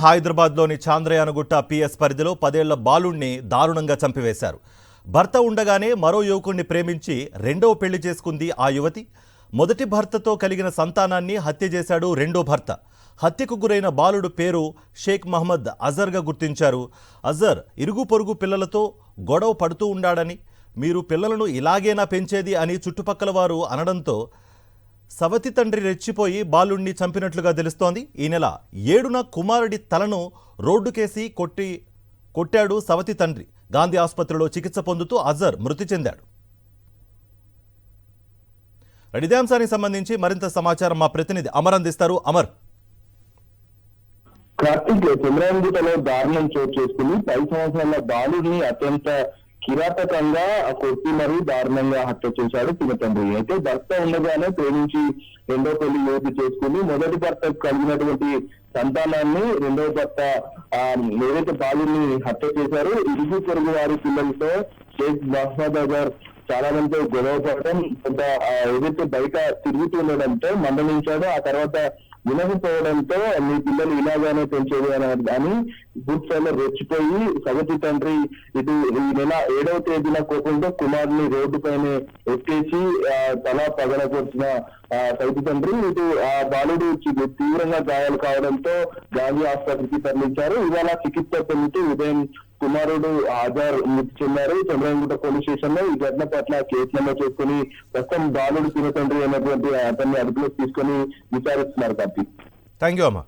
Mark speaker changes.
Speaker 1: హైదరాబాద్లోని చాంద్రయానగుట్ట పిఎస్ పరిధిలో 10 ఏళ్ల బాలుణ్ణి దారుణంగా చంపివేశారు. భర్త ఉండగానే మరో యువకుడిని ప్రేమించి రెండవ పెళ్లి చేసుకుంది ఆ యువతి. మొదటి భర్తతో కలిగిన సంతానాన్ని హత్య చేశాడు రెండో భర్త. హత్యకు గురైన బాలుడు పేరు షేక్ మహమ్మద్ అజర్గా గుర్తించారు. అజర్ ఇరుగు పొరుగు పిల్లలతో గొడవ పడుతూ ఉండాడని, మీరు పిల్లలను ఇలాగేనా పెంచేది అని చుట్టుపక్కల వారు అనడంతో సవతి తండ్రి రెచ్చిపోయి బాలుణ్ణి చంపినట్లుగా తెలుస్తోంది. ఈ నెల 7న కుమారుడి తలను రోడ్డుకేసి కొట్టాడు సవతి తండ్రి. గాంధీ ఆసుపత్రిలో చికిత్స పొందుతూ అజర్ మృతి చెందాడు. ఇదే అంశానికి సంబంధించి మరింత సమాచారం మా ప్రతినిధి అమర్ అందిస్తారు. అమర్.
Speaker 2: కార్తీక్, చంద్రయానగుట్టలో దారుణం చోటు చేసుకుని 10 సంవత్సరాల బాలుడిని అత్యంత కిరాతకంగా కొట్టి మరీ దారుణంగా హత్య చేశాడు తండ్రి. అయితే భర్త ఉండగానే ప్రేమించి రెండో పెళ్లి యువతి చేసుకుని మొదటి భర్త కలిగినటువంటి సంతానాన్ని రెండో భర్త ఏదైతే బాలుడిని హత్య చేశారు. ఇరుగు పొరుగు వారి పిల్లలతో షేక్ మహమ్మద్ అజర్ చాలా మందితో గొడవ పడటం, కొంత ఏదైతే బయట తిరుగుతూ ఉండడంతో మందలించాడో, ఆ తర్వాత వినకపోవడంతో మీ పిల్లలు ఇలాగానే పెంచేది అని బూత్ స్థాయిలో రెచ్చిపోయి సగతి తండ్రి ఇటు ఈ నెల 7వ తేదీన కోపంతో కుమారుని రోడ్డు పైన ఎక్కేసి తల పగలగొట్టిన సగతి తండ్రి ఇటు ఆ బాలుడు తీవ్రంగా గాయాలు కావడంతో గాంధీ ఆసుపత్రికి తరలించారు. ఇవాళ చికిత్స పొందుతూ ఉదయం కుమారుడు అజర్ మృతి చెందారు. చంద్రయానగుట్ట పోలీస్ స్టేషన్ లో ఈ ఘటన పట్ల కేసు నమోదు చేసుకుని ప్రస్తుతం బాలుడు తండ్రి అయినటువంటి అతన్ని అదుపులోకి తీసుకొని విచారిస్తున్నారు. కార్తీక్.
Speaker 1: థ్యాంక్ యూ అమ్మా.